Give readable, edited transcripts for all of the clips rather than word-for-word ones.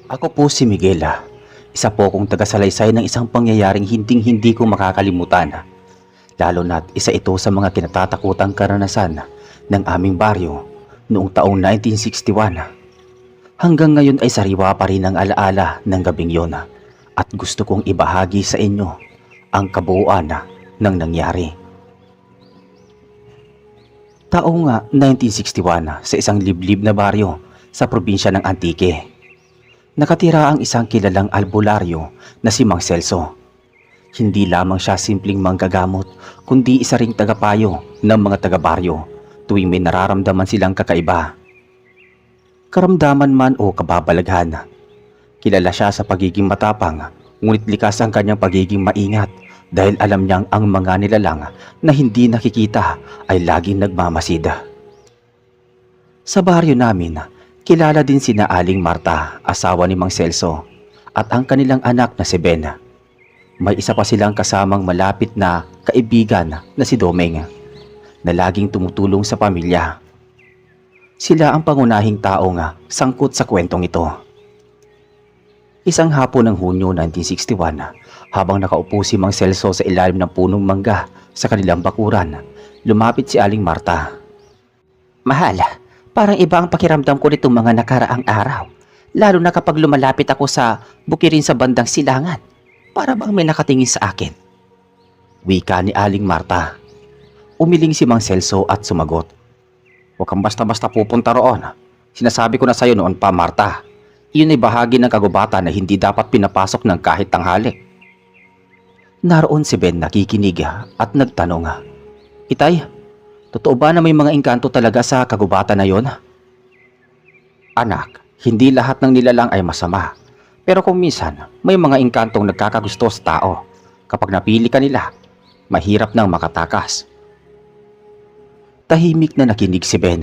Ako po si Miguel. Isa po akong tagasalaysay ng isang pangyayaring hinding-hindi ko makakalimutan. Lalo na't isa ito sa mga kinatatakutang karanasan ng aming baryo noong taong 1961. Hanggang ngayon ay sariwa pa rin ang alaala ng gabing yon at gusto kong ibahagi sa inyo ang kabuuan ng nangyari. Taong 1961 sa isang liblib na baryo sa probinsya ng Antique. Nakatira ang isang kilalang albularyo na si Mang Celso. Hindi lamang siya simpleng manggagamot, kundi isa ring tagapayo ng mga taga-baryo tuwing may nararamdaman silang kakaiba. Karamdaman man o kababalaghan, kilala siya sa pagiging matapang, ngunit likas ang kanyang pagiging maingat dahil alam niyang ang mga nilalang na hindi nakikita ay laging nagmamasida. Sa baryo namin, kilala din sina Aling Marta, asawa ni Mang Celso, at ang kanilang anak na si Ben. May isa pa silang kasamang malapit na kaibigan na si Domeng, na laging tumutulong sa pamilya. Sila ang pangunahing taong sangkot sa kwentong ito. Isang hapon ng Hunyo 1961, habang nakaupo si Mang Celso sa ilalim ng punong mangga sa kanilang bakuran, lumapit si Aling Marta. "Mahal, parang iba ang pakiramdam ko nitong mga nakaraang araw, lalo na kapag lumalapit ako sa bukirin sa bandang silangan. Para bang may nakatingin sa akin," wika ni Aling Marta. Umiling si Mang Celso at sumagot, "Huwag kang basta-basta pupunta roon. Sinasabi ko na sa'yo noon pa, Marta. Iyon ay bahagi ng kagubatan na hindi dapat pinapasok ng kahit tanghali." Naroon si Ben nakikinig at nagtanong, "Itay, totoo ba na may mga engkanto talaga sa kagubatan na yon?" "Anak, hindi lahat ng nilalang ay masama. Pero kung minsan, may mga engkantong nagkakagusto sa tao. Kapag napili ka nila, mahirap nang makatakas." Tahimik na nakinig si Ben.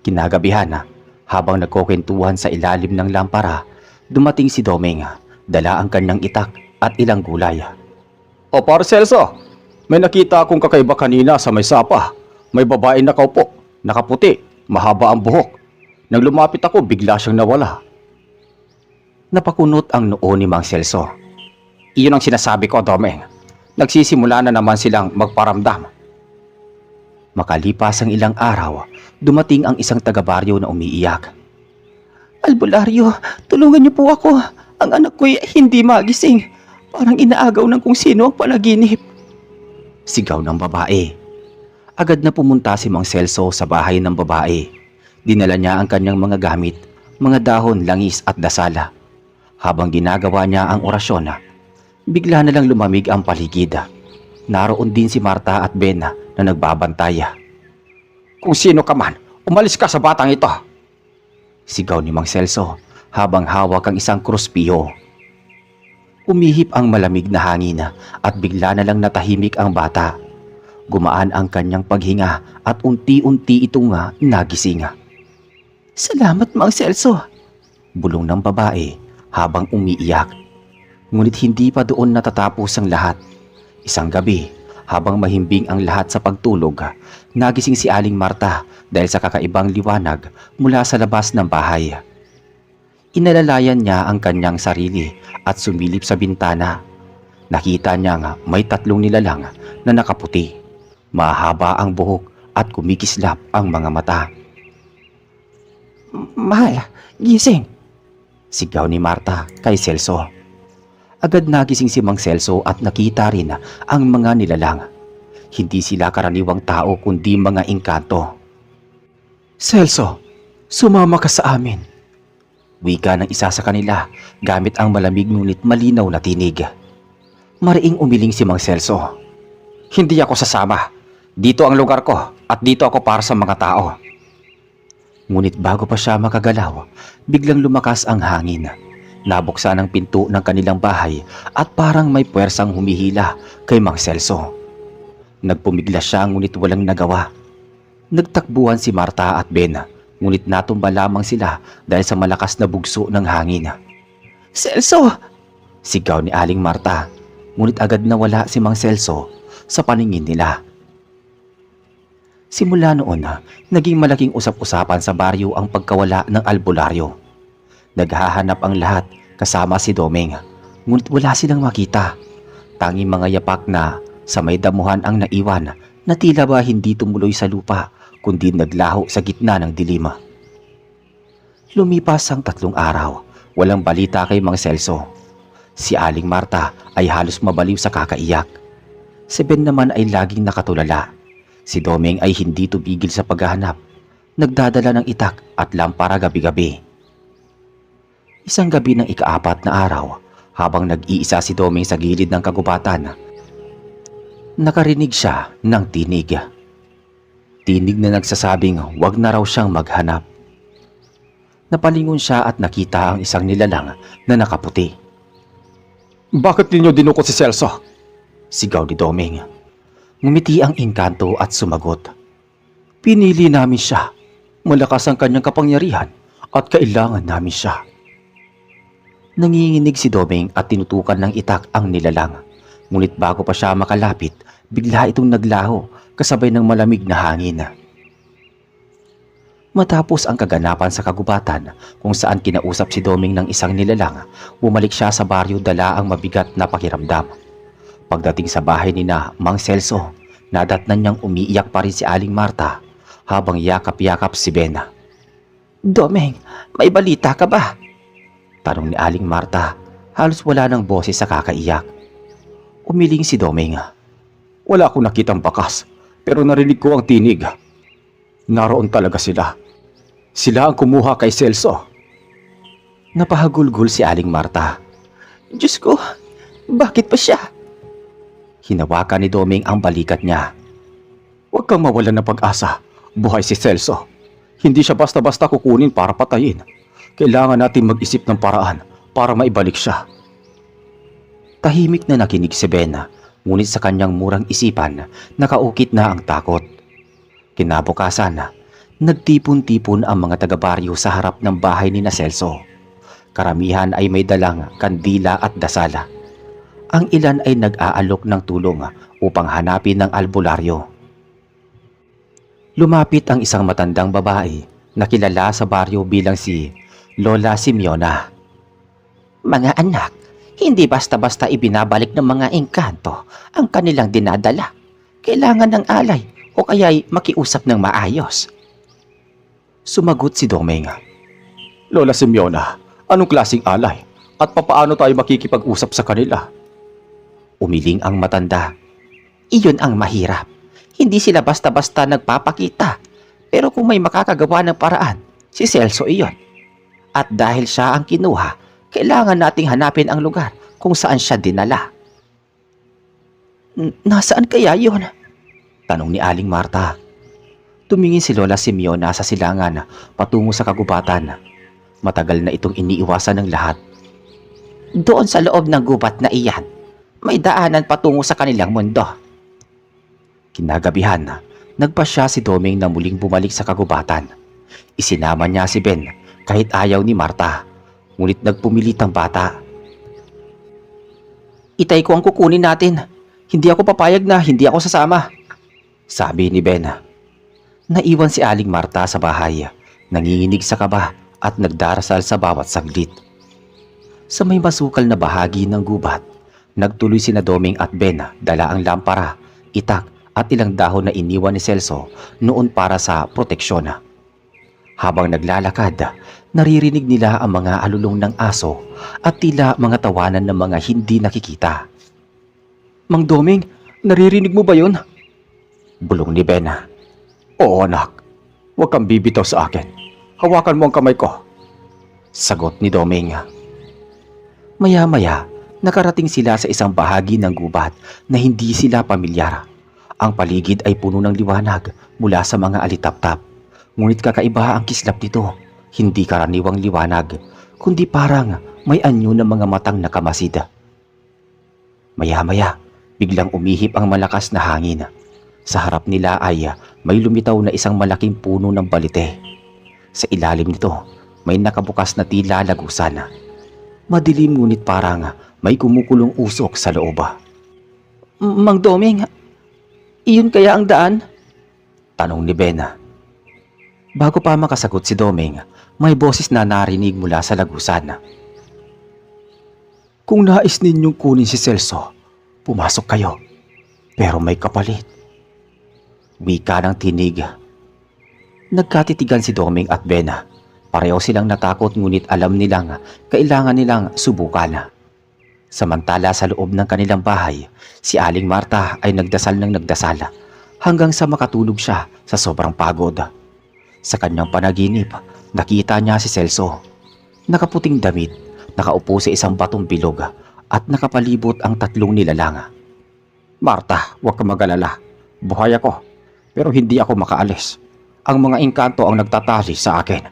Kinagabihan, habang nagkukwentuhan sa ilalim ng lampara, dumating si Domeng, dala ang kanyang itak at ilang gulay. "O Par Celso, may nakita akong kakaiba kanina sa may sapa. May babae nakaupo, nakaputi, mahaba ang buhok. Nang lumapit ako, bigla siyang nawala." Napakunot ang noo ni Mang Celso. "Iyon ang sinasabi ko, Domeng. Nagsisimula na naman silang magparamdam." Makalipas ang ilang araw, dumating ang isang taga-baryo na umiiyak. "Albularyo, tulungan niyo po ako. Ang anak ko'y hindi magising. Parang inaagaw ng kung sino ang panaginip," sigaw ng babae. Agad na pumunta si Mang Celso sa bahay ng babae. Dinala niya ang kanyang mga gamit, mga dahon, langis at dasala. Habang ginagawa niya ang orasyon, bigla na lang lumamig ang paligid. Naroon din si Marta at Ben na nagbabantay. "Kung sino ka man, umalis ka sa batang ito," sigaw ni Mang Celso habang hawak ang isang kruspiyo. Umihip ang malamig na hangin at bigla na lang natahimik ang bata. Gumaan ang kanyang paghinga at unti-unti itong nagising. "Salamat, Mang Celso," bulong ng babae habang umiiyak. Ngunit hindi pa doon natatapos ang lahat. Isang gabi, habang mahimbing ang lahat sa pagtulog, nagising si Aling Marta dahil sa kakaibang liwanag mula sa labas ng bahay. Inalalayan niya ang kanyang sarili at sumilip sa bintana. Nakita niya nga may 3 nilalang na nakaputi. Mahaba ang buhok at kumikislap ang mga mata. "Mahal, gising," sigaw ni Marta kay Celso. Agad nagising si Mang Celso at nakita rin ang mga nilalang. Hindi sila karaniwang tao kundi mga engkanto. "Celso, sumama ka sa amin," wika ng isa sa kanila gamit ang malamig ngunit malinaw na tinig. Mariing umiling si Mang Celso. "Hindi ako sasama. Dito ang lugar ko at dito ako para sa mga tao." Ngunit bago pa siya makagalaw, biglang lumakas ang hangin. Nabuksan ang pinto ng kanilang bahay at parang may puwersang humihila kay Mang Celso. Nagpumiglas siya ngunit walang nagawa. Nagtakbuhan si Marta at Ben, ngunit natumba lamang sila dahil sa malakas na bugso ng hangin. "Celso!" sigaw ni Aling Marta, ngunit agad nawala si Mang Celso sa paningin nila. Simula noon, naging malaking usap-usapan sa baryo ang pagkawala ng albularyo. Naghahanap ang lahat kasama si Domeng, ngunit wala silang makita. Tanging mga yapak na sa may damuhan ang naiwan na tila ba hindi tumuloy sa lupa kundi naglaho sa gitna ng dilim. Lumipas ang 3 araw, walang balita kay Mang Celso. Si Aling Marta ay halos mabaliw sa kakaiyak. Si Ben naman ay laging nakatulala. Si Domeng ay hindi tumigil sa paghahanap. Nagdadala ng itak at lampara gabi-gabi. Isang gabi ng ika-4 na araw, habang nag-iisa si Domeng sa gilid ng kagubatan, nakarinig siya ng tinig. Tinig na nagsasabing wag na raw siyang maghanap. Napalingon siya at nakita ang isang nilalang na nakaputi. "Bakit ninyo dinukot si Celso?" sigaw ni Domeng. Ngumiti ang engkanto at sumagot. "Pinili namin siya. Malakas ang kanyang kapangyarihan at kailangan namin siya." Nanginginig si Domeng at tinutukan ng itak ang nilalang. Ngunit bago pa siya makalapit, bigla itong naglaho kasabay ng malamig na hangin. Matapos ang kaganapan sa kagubatan kung saan kinausap si Domeng ng isang nilalang, bumalik siya sa baryo dala ang mabigat na pakiramdam. Pagdating sa bahay ni na Mang Celso, nadatnan niyang umiiyak pa rin si Aling Marta habang yakap-yakap si Ben. "Domeng, may balita ka ba?" tanong ni Aling Marta, halos wala ng boses sa kakaiyak. Umiling si Domeng. "Wala akong nakitang bakas, pero narinig ko ang tinig. Naroon talaga sila. Sila ang kumuha kay Celso." Napahagulgol si Aling Marta. "Diyos ko, bakit pa siya?" Hinawakan ni Domeng ang balikat niya. "Huwag kang mawalan ng pag-asa. Buhay si Celso. Hindi siya basta-basta kukunin para patayin. Kailangan natin mag-isip ng paraan para maibalik siya." Tahimik na nakinig si Ben, ngunit sa kanyang murang isipan, nakaukit na ang takot. Kinabukasan, nagtipon-tipon ang mga taga-baryo sa harap ng bahay ni na Celso. Karamihan ay may dalang kandila at dasala. Ang ilan ay nag-aalok ng tulong upang hanapin ang albularyo. Lumapit ang isang matandang babae na kilala sa baryo bilang si Lola Simeona. "Mga anak, hindi basta-basta ibinabalik ng mga engkanto ang kanilang dinadala. Kailangan ng alay o kaya'y makiusap ng maayos." Sumagot si Domeng. "Lola Simeona, anong klaseng alay at papaano tayo makikipag-usap sa kanila?" Umiling ang matanda. "Iyon ang mahirap. Hindi sila basta-basta nagpapakita. Pero kung may makakagawa ng paraan, si Celso iyon. At dahil siya ang kinuha, kailangan nating hanapin ang lugar kung saan siya dinala." "Nasaan kaya yun?" tanong ni Aling Marta. Tumingin si Lola Simeona sa silangan patungo sa kagubatan. Matagal na itong iniiwasan ng lahat. "Doon sa loob ng gubat na iyan, may daanan patungo sa kanilang mundo." Kinagabihan, nagpasya si Domeng na muling bumalik sa kagubatan. Isinama niya si Ben kahit ayaw ni Marta, ngunit nagpumilit ang bata. "Itay ko ang kukunin natin. Hindi ako papayag na hindi ako sasama," sabi ni Ben. Naiwan si Aling Marta sa bahay, nanginginig sa kaba at nagdarasal sa bawat saglit. Sa may masukal na bahagi ng gubat, nagtuloy sina Domeng at Ben dala ang lampara, itak at ilang dahon na iniwan ni Celso noon para sa proteksyon. Habang naglalakad, naririnig nila ang mga alulong ng aso at tila mga tawanan ng mga hindi nakikita. "Mang Domeng, naririnig mo ba yun?" bulong ni Ben. "Oo anak, huwag kang bibitaw sa akin. Hawakan mo ang kamay ko," sagot ni Domeng. Maya-maya, nakarating sila sa isang bahagi ng gubat na hindi sila pamilyar. Ang paligid ay puno ng liwanag mula sa mga alitaptap. Ngunit kakaiba ang kislap nito. Hindi karaniwang liwanag, kundi parang may anyo ng mga matang nakamasid. Maya-maya, biglang umihip ang malakas na hangin. Sa harap nila ay may lumitaw na isang malaking puno ng balite. Sa ilalim nito, may nakabukas na tila lagusan. Madilim ngunit parang may kumukulong usok sa loob. "Mang Domeng, iyon kaya ang daan?" tanong ni Ben. Bago pa makasagot si Domeng, may boses na narinig mula sa lagusan. Kung nais ninyong kunin si Celso, pumasok kayo. Pero may kapalit. Wika ng tinig. Nagkatitigan si Doming at Ben. Pareho silang natakot ngunit alam nilang kailangan nilang subukan. Samantala sa loob ng kanilang bahay, si Aling Marta ay nagdasal ng nagdasal hanggang sa makatulog siya sa sobrang pagod. Sa kanyang panaginip, nakita niya si Celso. Nakaputing damit, nakaupo sa isang batong bilog at nakapalibot ang tatlong nilalang. Marta, huwag ka mag-alala. Buhay ako, pero hindi ako makaalis. Ang mga engkanto ang nagtatali sa akin.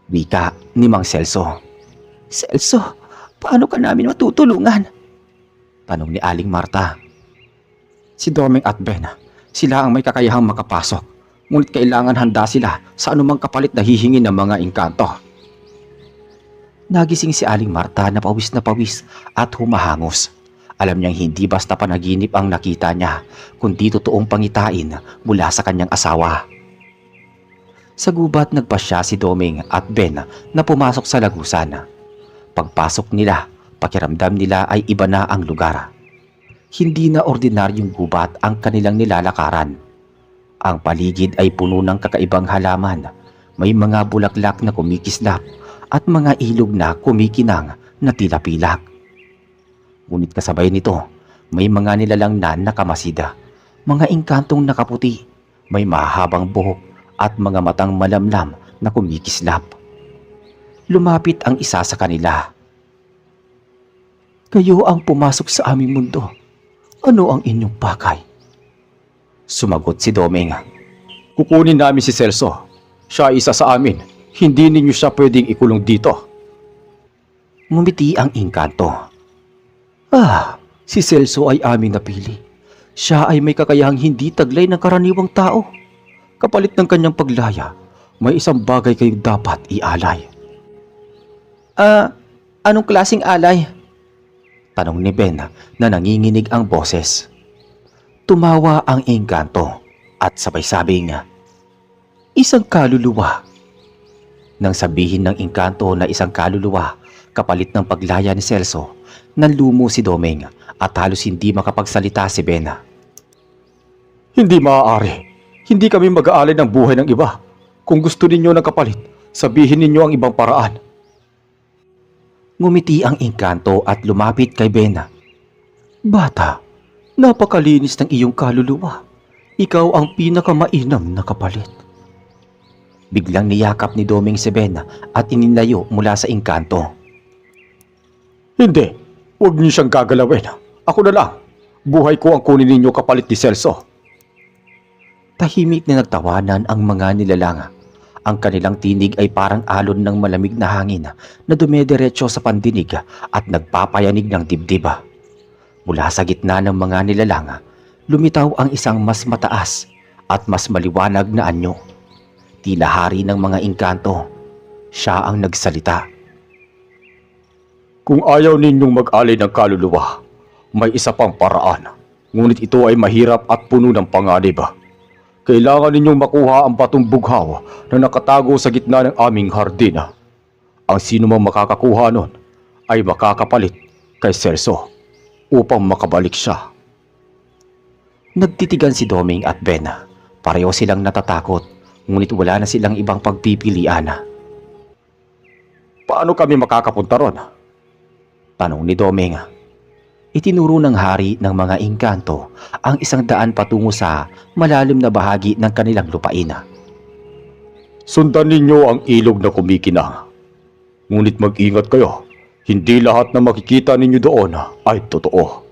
Wika ni Mang Celso. Celso, paano ka namin matutulungan? Tanong ni Aling Marta. Si Doming at Ben, sila ang may kakayahang makapasok. Ngunit kailangan handa sila sa anumang kapalit na hihingi ng mga engkanto. Nagising si Aling Marta na pawis at humahangos. Alam niyang hindi basta panaginip ang nakita niya, kundi totoong pangitain mula sa kanyang asawa. Sa gubat nagpasya si Doming at Ben na pumasok sa lagusan. Pagpasok nila, pakiramdam nila ay iba na ang lugar. Hindi na ordinaryong gubat ang kanilang nilalakaran. Ang paligid ay puno ng kakaibang halaman. May mga bulaklak na kumikislap at mga ilog na kumikinang na tila pilak. Ngunit kasabay nito, may mga nilalang na nakamasida, mga engkantong nakaputi, may mahabang buhok at mga matang malamlam na kumikislap. Lumapit ang isa sa kanila. Kayo ang pumasok sa aming mundo. Ano ang inyong pakay? Sumagot si Doming. Kukunin namin si Celso. Siya isa sa amin. Hindi ninyo siya pwedeng ikulong dito. Ngumiti ang engkanto. Si Celso ay aming napili. Siya ay may kakayahang hindi taglay ng karaniwang tao. Kapalit ng kanyang paglaya, may isang bagay kayong dapat ialay. Anong klaseng alay? Tanong ni Ben na nanginginig ang boses. Tumawa ang engkanto at sabay sabing, isang kaluluwa. Nang sabihin ng engkanto na isang kaluluwa, kapalit ng paglaya ni Celso, nanlumo si Doming at halos hindi makapagsalita si Ben. Hindi maaari. Hindi kami mag-aalay ng buhay ng iba. Kung gusto ninyo ng kapalit, sabihin ninyo ang ibang paraan. Ngumiti ang engkanto at lumapit kay Ben. Bata, napakalinis ng iyong kaluluwa. Ikaw ang pinakamainam na kapalit. Biglang niyakap ni Doming si Ben at inilayo mula sa engkanto. Hindi, huwag niyo siyang gagalawin. Ako na lang. Buhay ko ang kunin ninyo kapalit ni Celso. Tahimik na nagtawanan ang mga nilalang. Ang kanilang tinig ay parang alon ng malamig na hangin na dumediretso sa pandinig at nagpapayanig ng dibdib. Mula sa gitna ng mga nilalang, lumitaw ang isang mas mataas at mas maliwanag na anyo. Tila hari ng mga engkanto. Siya ang nagsalita. Kung ayaw ninyong mag-alay ng kaluluwa, may isa pang paraan. Ngunit ito ay mahirap at puno ng panganib. Kailangan ninyong makuha ang batong bughaw na nakatago sa gitna ng aming hardin. Ang sino mang makakakuha nun ay makakapalit kay Celso upang makabalik siya. Nagtitigan si Doming at Ben. Pareho silang natatakot, ngunit wala na silang ibang pagpipilian. Paano kami makakapunta ron? Tanong ni Doming. Itinuro ng hari ng mga engkanto ang isang daan patungo sa malalim na bahagi ng kanilang lupain. Sundan ninyo ang ilog na kumikinang. Ngunit mag-ingat kayo, hindi lahat na makikita ninyo doon ay totoo.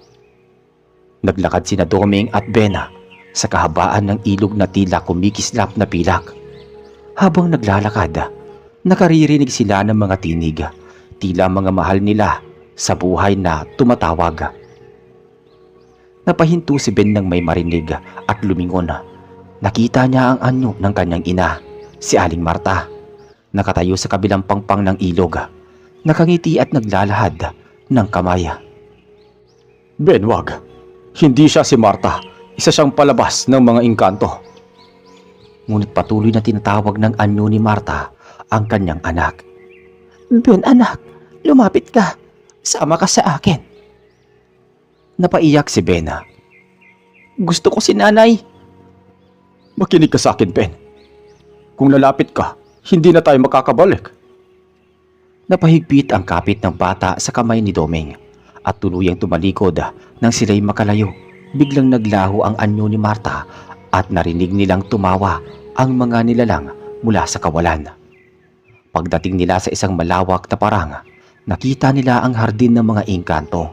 Naglakad sina Doming at Ben sa kahabaan ng ilog na tila kumikislap na pilak. Habang naglalakad, nakaririnig sila ng mga tinig, tila mga mahal nila sa buhay na tumatawag. Napahinto si Ben nang may marinig at lumingon. Nakita niya ang anyo ng kanyang ina, si Aling Marta. Nakatayo sa kabilang pangpang ng ilog. Nakangiti at naglalahad ng kamay. Ben, wag. Hindi siya si Marta. Isa siyang palabas ng mga engkanto. Ngunit patuloy na tinatawag ng anyo ni Marta ang kanyang anak. Ben anak, lumapit ka. Sama ka sa akin. Napaiyak si Ben. Gusto ko si nanay. Makinig ka sa akin, Ben. Kung lalapit ka, hindi na tayo makakabalik. Napahigpit ang kapit ng bata sa kamay ni Doming at tuluyang tumalikod nang sila'y makalayo. Biglang naglaho ang anyo ni Marta at narinig nilang tumawa ang mga nilalang mula sa kawalan. Pagdating nila sa isang malawak na parang, nakita nila ang hardin ng mga engkanto.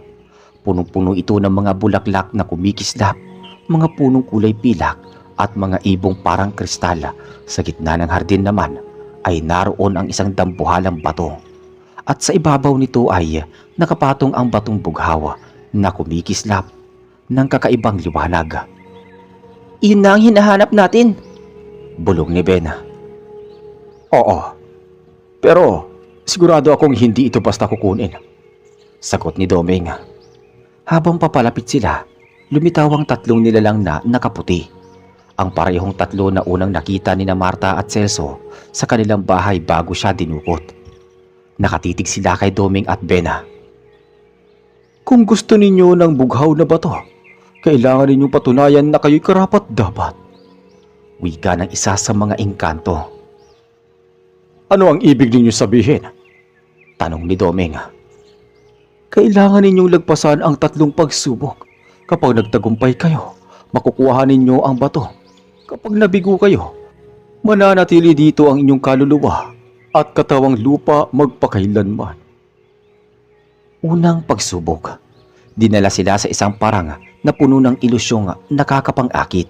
Punong-puno ito ng mga bulaklak na kumikislap, mga punong kulay pilak at mga ibong parang kristal. Sa gitna ng hardin naman ay naroon ang isang dambuhalang bato. At sa ibabaw nito ay nakapatong ang batong bughaw na kumikislap ng kakaibang liwanag. Iyon na ang hinahanap natin, bulong ni Ben. Oo, pero sigurado akong hindi ito basta kukunin, sagot ni Doming. Habang papalapit sila, lumitaw ang tatlong nilalang na nakaputi. Ang parehong tatlo na unang nakita ni Marta at Celso sa kanilang bahay bago siya dinukot. Nakatitig sila kay Doming at Ben. Kung gusto ninyo ng bughaw na bato, kailangan ninyong patunayan na kayo'y karapat-dapat, wika ng isa sa mga engkanto. Ano ang ibig ninyong sabihin? Tanong ni Doming. Kailangan ninyong lagpasan ang tatlong pagsubok. Kapag nagtagumpay kayo, makukuha ninyo ang bato. Kapag nabigo kayo, mananatili dito ang inyong kaluluwa at katawang lupa magpakailanman. Unang pagsubok. Dinala sila sa isang parang na puno ng ilusyong nakakapang-akit.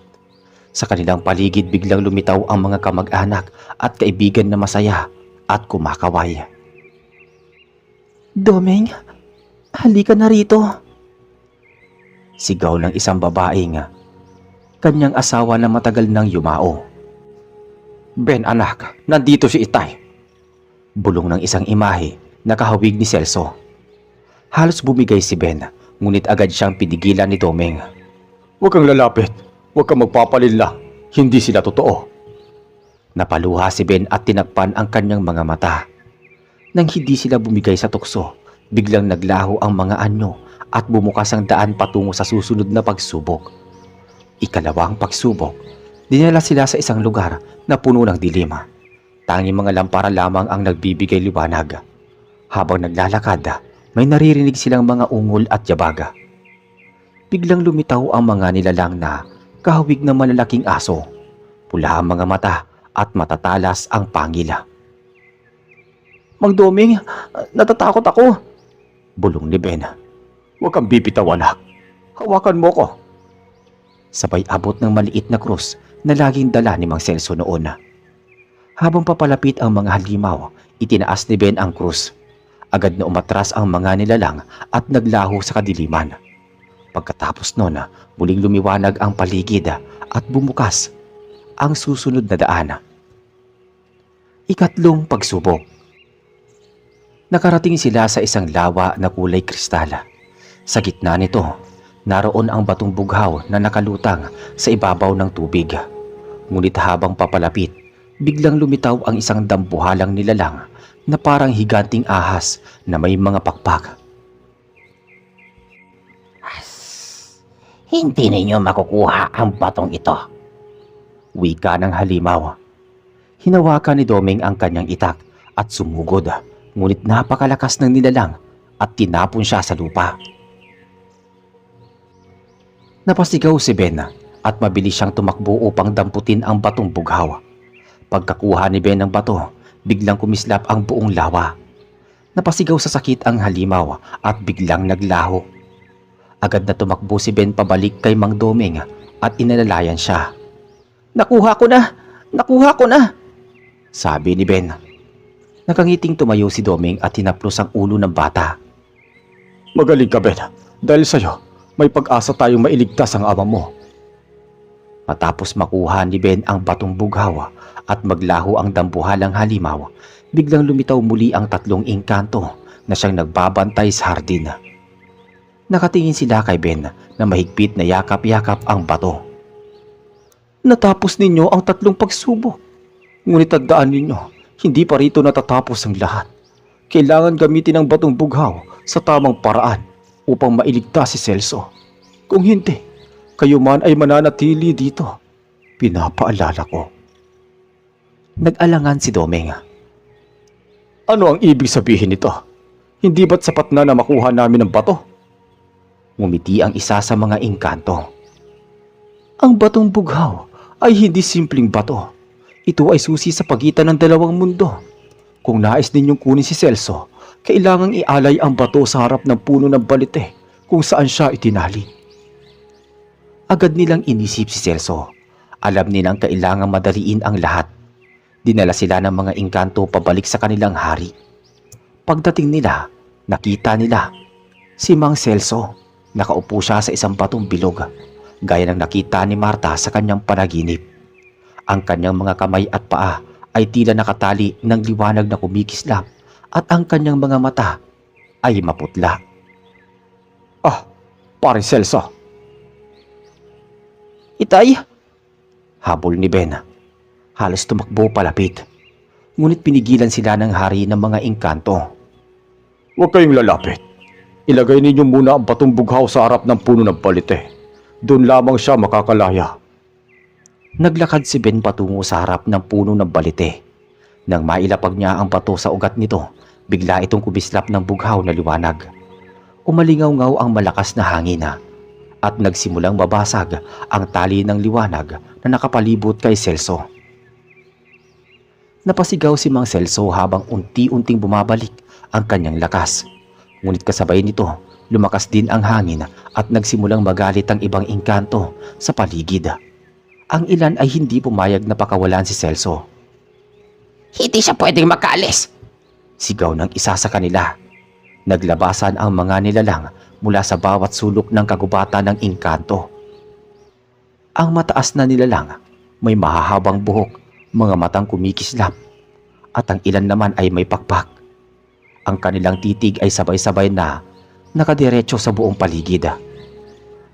Sa kanilang paligid biglang lumitaw ang mga kamag-anak at kaibigan na masaya at kumakaway. Doming, halika na rito. Sigaw ng isang babaeng kanyang asawa na matagal nang yumao. Ben anak, nandito si Itay. Bulong ng isang imahe na kahawig ni Celso. Halos bumigay si Ben, ngunit agad siyang pinigilan ni Doming. Huwag kang lalapit, huwag kang magpapalinlang, hindi sila totoo. Napaluha si Ben at tinakpan ang kanyang mga mata. Nang hindi sila bumigay sa tukso, biglang naglaho ang mga anyo at bumukas ang daan patungo sa susunod na pagsubok. Ikalawang pagsubok, dinala sila sa isang lugar na puno ng dilim. Tanging mga lampara lamang ang nagbibigay liwanag. Habang naglalakad, may naririnig silang mga ungol at yabaga. Biglang lumitaw ang mga nilalang na kahawig na malalaking aso. Pula ang mga mata at matatalas ang pangila. Mang Doming, natatakot ako, bulong ni Ben. Huwag kang bibitaw anak, hawakan mo ko. Sabay abot ng maliit na krus na laging dala ni Mang Celso noon. Habang papalapit ang mga halimaw, itinaas ni Ben ang krus. Agad na umatras ang mga nilalang at naglaho sa kadiliman. Pagkatapos nun, muling lumiwanag ang paligid at bumukas ang susunod na daan. Ikatlong pagsubok. Nakarating sila sa isang lawa na kulay kristal. Sa gitna nito, naroon ang batong bughaw na nakalutang sa ibabaw ng tubig. Ngunit habang papalapit, biglang lumitaw ang isang dambuhalang nilalang na parang higanting ahas na may mga pakpak. Hindi ninyo makukuha ang batong ito, wika ng halimaw. Hinawakan ni Doming ang kanyang itak at sumugod, ngunit napakalakas ng nilalang at tinapon siya sa lupa. Napasigaw si Ben at mabilis siyang tumakbo upang damputin ang batong bughaw. Pagkakuha ni Ben ng bato, biglang kumislap ang buong lawa. Napasigaw sa sakit ang halimaw at biglang naglaho. Agad na tumakbo si Ben pabalik kay Mang Doming at inalalayan siya. Nakuha ko na! Nakuha ko na! Sabi ni Ben. Nakangiting tumayo si Doming at hinaplos ang ulo ng bata. Magaling ka, Ben. Dahil sa'yo, may pag-asa tayong mailigtas ang ama mo. Matapos makuha ni Ben ang batong bughaw at maglaho ang dambuhalang halimaw, biglang lumitaw muli ang tatlong engkanto na siyang nagbabantay sa hardin. Nakatingin sila kay Ben na mahigpit na yakap-yakap ang bato. Natapos ninyo ang tatlong pagsubok. Ngunit tandaan ninyo, Hindi pa rito natatapos ang lahat. Kailangan gamitin ang batong bughaw sa tamang paraan upang mailigtas si Celso. Kung hindi, kayo man ay mananatili dito. Pinapaalala ko. Nag-alangan si Domeng. Ano ang ibig sabihin nito? Hindi ba't sapat na makuha namin ang bato? Ngumiti ang isa sa mga engkanto. Ang batong bughaw ay hindi simpleng bato. Ito ay susi sa pagitan ng dalawang mundo. Kung nais ninyong kunin si Celso, kailangang ialay ang bato sa harap ng puno ng balite kung saan siya itinali. Agad nilang inisip si Celso. Alam nilang kailangang madaliin ang lahat. Dinala sila ng mga engkanto pabalik sa kanilang hari. Pagdating nila, nakita nila si Mang Celso. Nakaupo siya sa isang batong bilog, gaya ng nakita ni Marta sa kanyang panaginip. Ang kanyang mga kamay at paa ay tila nakatali ng liwanag na kumikislap at ang kanyang mga mata ay maputla. Ah, Pare Celso. Itay! Habol ni Ben. Halos tumakbo palapit. Ngunit pinigilan sila ng hari ng mga engkanto. Huwag kayong lalapit. Ilagay ninyo muna ang batong bughaw sa harap ng puno ng balite. Doon lamang siya makakalaya. Naglakad si Ben patungo sa harap ng puno ng balite. Nang mailapag niya ang bato sa ugat nito, bigla itong kumislap ng bughaw na liwanag. Umalingaw-ngaw ang malakas na hangin at nagsimulang babasag ang tali ng liwanag na nakapalibot kay Celso. Napasigaw si Mang Celso habang unti-unting bumabalik ang kanyang lakas. Ngunit kasabay nito, lumakas din ang hangin at nagsimulang magalit ang ibang engkanto sa paligid. Ang ilan ay hindi pumayag na pakawalan si Celso. Hindi siya pwedeng makaalis! Sigaw ng isa sa kanila. Naglabasan ang mga nilalang mula sa bawat sulok ng kagubatan ng engkanto. Ang mataas na nilalang may mahahabang buhok, mga matang kumikislap, at ang ilan naman ay may pakpak. Ang kanilang titig ay sabay-sabay na nakadiretso sa buong paligid.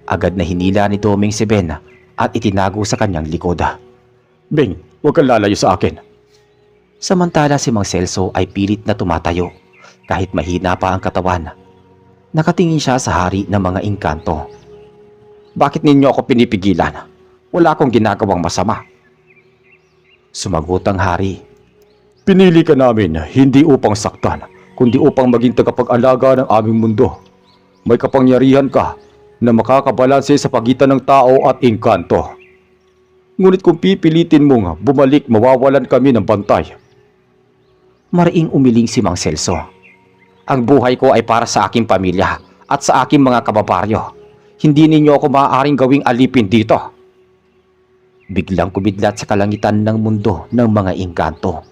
Agad na hinila ni Domeng si Ben at itinago sa kanyang likod. Bing, huwag kang lalayo sa akin. Samantala si Mang Celso ay pilit na tumatayo kahit mahina pa ang katawan. Nakatingin siya sa hari ng mga engkanto. Bakit ninyo ako pinipigilan? Wala akong ginagawang masama. Sumagot ang hari. Pinili ka namin hindi upang saktan, kundi upang maging tagapag-alaga ng aming mundo. May kapangyarihan ka na makakabalanse sa pagitan ng tao at engkanto. Ngunit kung pipilitin mong bumalik, mawawalan kami ng bantay. Mariing umiling si Mang Celso. Ang buhay ko ay para sa aking pamilya at sa aking mga kababaryo. Hindi ninyo ako maaaring gawing alipin dito. Biglang kumidlat sa kalangitan ng mundo ng mga engkanto.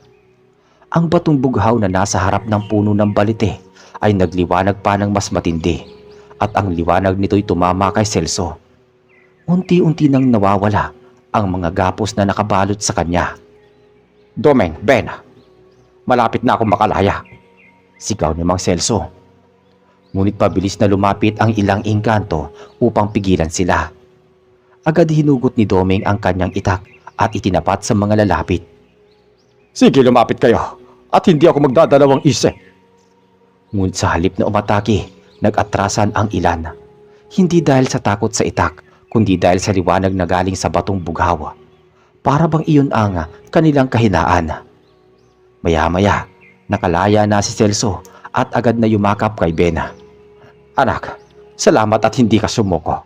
Ang batong bughaw na nasa harap ng puno ng balite ay nagliwanag pa ng mas matindi at ang liwanag nito'y tumama kay Celso. Unti-unti nang nawawala ang mga gapos na nakabalot sa kanya. Domeng, Ben, malapit na akong makalaya, sigaw ni Mang Celso. Ngunit pabilis na lumapit ang ilang engkanto upang pigilan sila. Agad hinugot ni Domeng ang kanyang itak at itinapat sa mga lalapit. Sige, lumapit kayo at hindi ako magdadalawang isip. Ngunit sa halip na umatake, nag-atrasan ang ilan. Hindi dahil sa takot sa itak, kundi dahil sa liwanag na galing sa batong bughaw. Para bang iyon ang kanilang kahinaan. Maya-maya, nakalaya na si Celso at agad na yumakap kay Ben. Anak, salamat at hindi ka sumuko.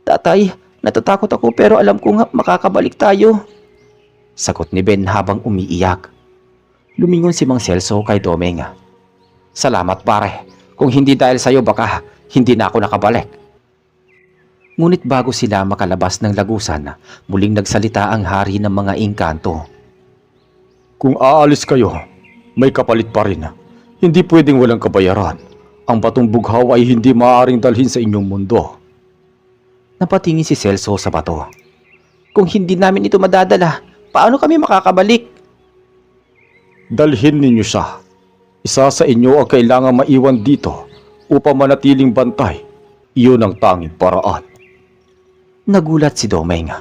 Tatay, natatakot ako pero alam ko nga makakabalik tayo. Sagot ni Ben habang umiiyak. Lumingon si Mang Celso kay Domeng. Salamat pare, kung hindi dahil sa'yo baka hindi na ako nakabalik. Ngunit bago sila makalabas ng lagusan, muling nagsalita ang hari ng mga engkanto. Kung aalis kayo, may kapalit pa rin. Hindi pwedeng walang kabayaran. Ang batong bughaw ay hindi maaaring dalhin sa inyong mundo. Napatingin si Celso sa bato. Kung hindi namin ito madadala, paano kami makakabalik? Dalhin ninyo siya. Isa sa inyo ang kailangan maiwan dito upang manatiling bantay. Iyon ang tanging paraan. Nagulat si Domeng.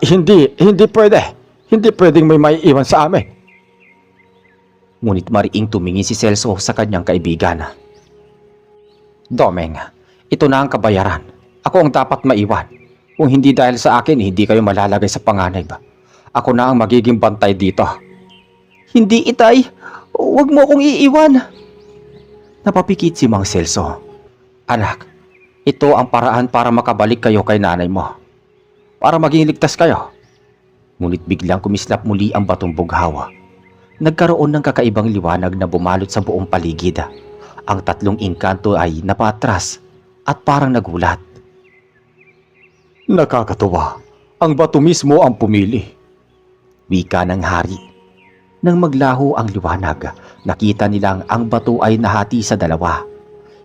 Hindi pwede. Hindi pwedeng may maiiwan sa amin. Ngunit mariing tumingin si Celso sa kanyang kaibigan. Domeng, ito na ang kabayaran. Ako ang dapat maiwan. Kung hindi dahil sa akin, hindi kayo malalagay sa panganib. Ako na ang magiging bantay dito. Hindi, Itay. Huwag mo akong iiwan. Napapikit si Mang Celso. Anak, ito ang paraan para makabalik kayo kay nanay mo. Para maging ligtas kayo. Ngunit biglang kumislap muli ang batong bughaw. Nagkaroon ng kakaibang liwanag na bumalot sa buong paligid. Ang tatlong engkanto ay napatras at parang nagulat. Nakakatuwa. Ang bato mismo ang pumili. Wika ng hari. Nang maglaho ang liwanag, nakita nilang ang bato ay nahati sa dalawa.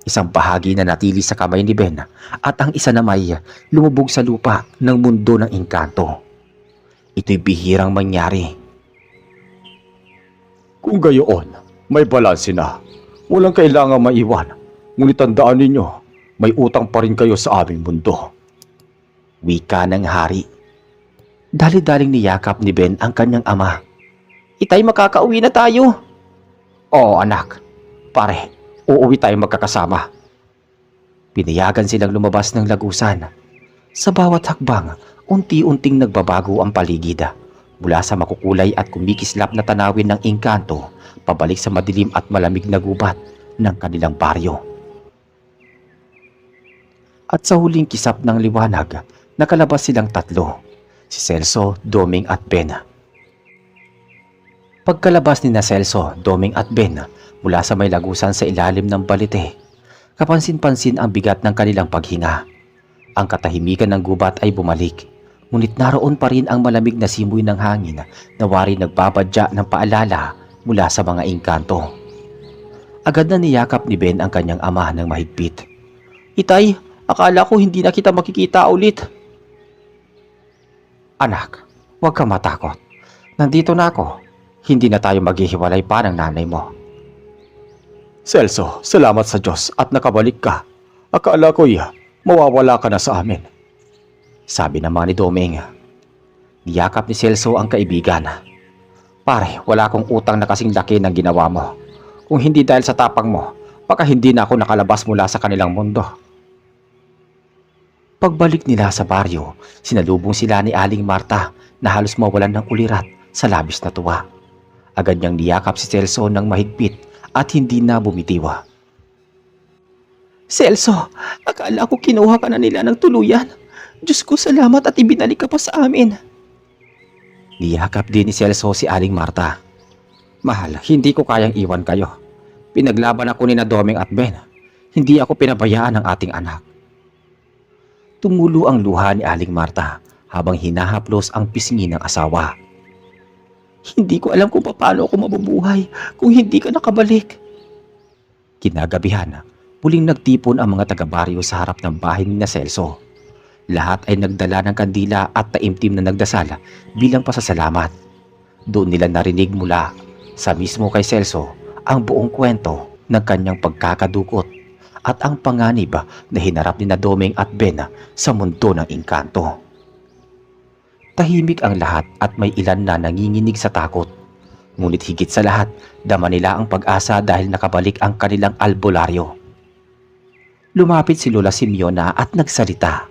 Isang bahagi na natili sa kamay ni Ben at ang isa na may lumubog sa lupa ng mundo ng engkanto. Ito'y bihirang mangyari. Kung gayon, may balanse na. Walang kailangang maiwan. Ngunit tandaan ninyo, may utang pa rin kayo sa aming mundo. Wika ng hari. Dali-daling niyakap ni Ben ang kanyang ama. Itay, makakauwi na tayo. Oo, anak. Pare, uuwi tayo magkakasama. Pinayagan silang lumabas ng lagusan. Sa bawat hakbang, unti-unting nagbabago ang paligid. Mula sa makukulay at kumikislap na tanawin ng engkanto, pabalik sa madilim at malamig na gubat ng kanilang baryo. At sa huling kisap ng liwanag, nakalabas silang tatlo, si Celso, Doming at Ben. Pagkalabas ni Celso, Doming at Ben mula sa may lagusan sa ilalim ng balite, kapansin-pansin ang bigat ng kanilang paghinga. Ang katahimikan ng gubat ay bumalik, ngunit naroon pa rin ang malamig na simoy ng hangin na wari nagbabadya ng paalala mula sa mga engkanto. Agad na niyakap ni Ben ang kanyang ama ng mahigpit. Itay, akala ko hindi na kita makikita ulit. Anak, huwag kang matakot. Nandito na ako. Hindi na tayo maghihiwalay pa ng nanay mo. Celso, salamat sa Diyos at nakabalik ka. Akala ko'y mawawala ka na sa amin. Sabi naman ni Doming. Niyakap ni Celso ang kaibigan. Pare, wala akong utang na kasing laki ng ginawa mo. Kung hindi dahil sa tapang mo, baka hindi na ako nakalabas mula sa kanilang mundo. Pagbalik nila sa baryo, sinalubong sila ni Aling Marta na halos mawalan ng ulirat sa labis na tuwa. Agad niyang niyakap si Celso ng mahigpit at hindi na bumitiwa. Celso, akala ko kinuha ka na nila ng tuluyan. Diyos ko, salamat at ibinalik ka pa sa amin. Niyakap din ni Celso si Aling Marta. Mahal, hindi ko kayang iwan kayo. Pinaglaban ako ni na Doming at Ben. Hindi ako pinabayaan ng ating anak. Tumulo ang luha ni Aling Marta habang hinahaplos ang pisngi ng asawa. Hindi ko alam kung paano ako mabubuhay kung hindi ka nakabalik. Kinagabihan, muling nagtipon ang mga taga-baryo sa harap ng bahay ni Celso. Lahat ay nagdala ng kandila at taimtim na nagdasal bilang pasasalamat. Doon nila narinig mula sa mismo kay Celso ang buong kwento ng kanyang pagkakadukot at ang panganib na hinarap ni Doming at Ben sa mundo ng engkanto. Tahimik ang lahat at may ilan na nanginginig sa takot. Ngunit higit sa lahat, dama nila ang pag-asa dahil nakabalik ang kanilang albularyo. Lumapit si Lola Simeona at nagsalita.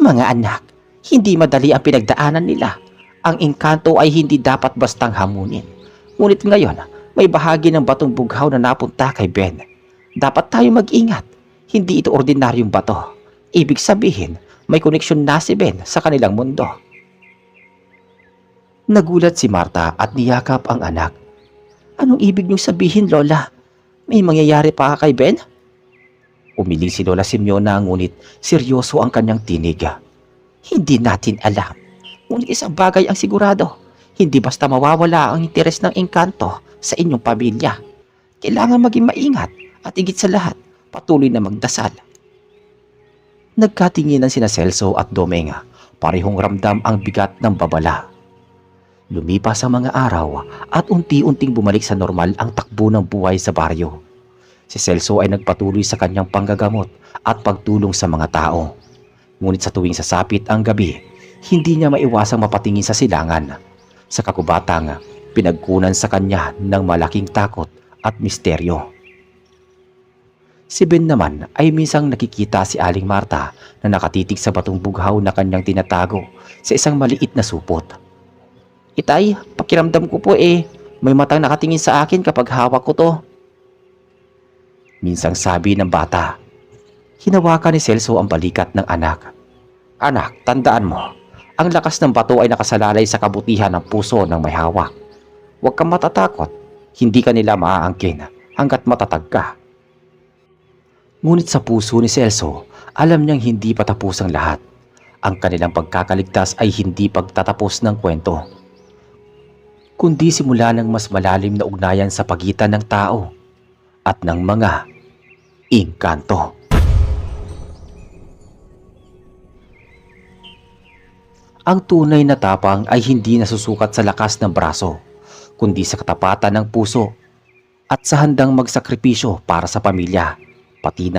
Mga anak, hindi madali ang pinagdaanan nila. Ang engkanto ay hindi dapat bastang hamunin. Ngunit ngayon, may bahagi ng batong bughaw na napunta kay Ben. Dapat tayo mag-ingat. Hindi ito ordinaryong bato. Ibig sabihin, may koneksyon na si Ben sa kanilang mundo. Nagulat si Marta at niyakap ang anak. Anong ibig niyong sabihin, Lola? May mangyayari pa kay Ben? Umiling si Lola Simeona ngunit seryoso ang kanyang tinig. Hindi natin alam. Ngunit isang bagay ang sigurado. Hindi basta mawawala ang interes ng engkanto sa inyong pamilya. Kailangan maging maingat at higit sa lahat, patuloy na magdasal. Nagkatinginan sina Celso at Doming. Parehong ramdam ang bigat ng babala. Lumipas ang mga araw at unti-unting bumalik sa normal ang takbo ng buhay sa baryo. Si Celso ay nagpatuloy sa kanyang panggagamot at pagtulong sa mga tao. Ngunit sa tuwing sasapit ang gabi, hindi niya maiwasang mapatingin sa silangan. Sa kakubatang, pinagkunan sa kanya ng malaking takot at misteryo. Si Ben naman ay minsang nakikita si Aling Marta na nakatitig sa batong bughaw na kanyang tinatago sa isang maliit na supot. Itay, pakiramdam ko po may matang nakatingin sa akin kapag hawak ko to. Minsang sabi ng bata. Hinawakan ni Celso ang balikat ng anak. Anak, tandaan mo, ang lakas ng bato ay nakasalalay sa kabutihan ng puso ng may hawak. Huwag kang matatakot, hindi ka nila maaangkin hanggat matatag ka. Ngunit sa puso ni Celso, alam niyang hindi pa tapos ang lahat. Ang kanilang pagkakaligtas ay hindi pagtatapos ng kwento, kundi simula ng mas malalim na ugnayan sa pagitan ng tao at ng mga engkanto. Ang tunay na tapang ay hindi nasusukat sa lakas ng braso, kundi sa katapatan ng puso at sa handang magsakripisyo para sa pamilya, pati na